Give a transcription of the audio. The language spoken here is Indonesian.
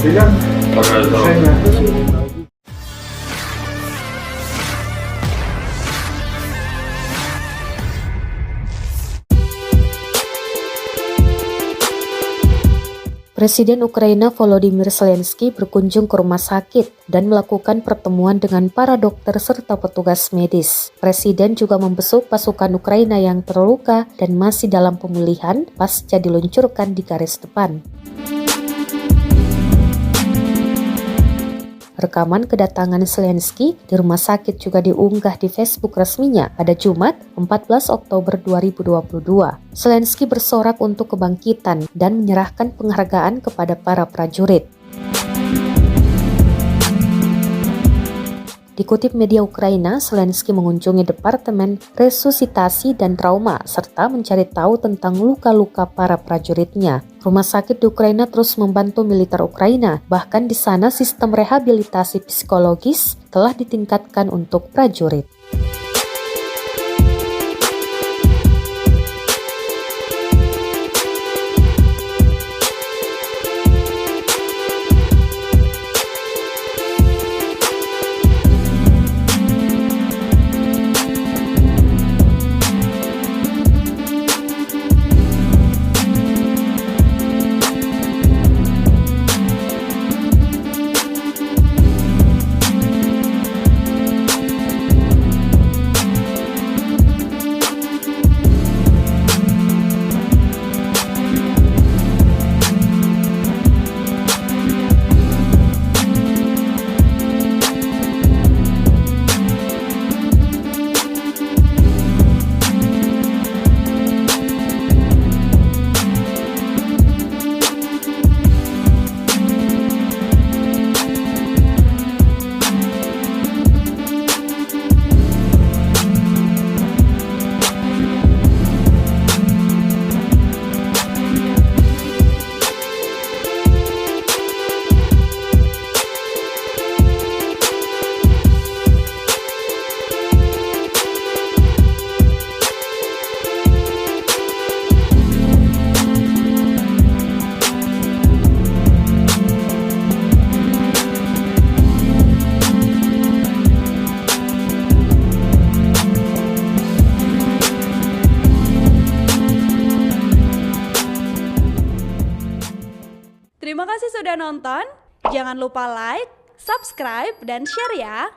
Presiden Ukraina Volodymyr Zelensky berkunjung ke rumah sakit dan melakukan pertemuan dengan para dokter serta petugas medis. Presiden juga membesuk pasukan Ukraina yang terluka dan masih dalam pemulihan pasca diluncurkan di garis depan. Rekaman kedatangan Zelensky di rumah sakit juga diunggah di Facebook resminya pada Jumat 14 Oktober 2022. Zelensky bersorak untuk kebangkitan dan menyerahkan penghargaan kepada para prajurit. Dikutip media Ukraina, Zelensky mengunjungi Departemen Resusitasi dan Trauma serta mencari tahu tentang luka-luka para prajuritnya. Rumah sakit di Ukraina terus membantu militer Ukraina, bahkan di sana sistem rehabilitasi psikologis telah ditingkatkan untuk prajurit. Terima kasih sudah nonton. Jangan lupa like, subscribe, dan share ya.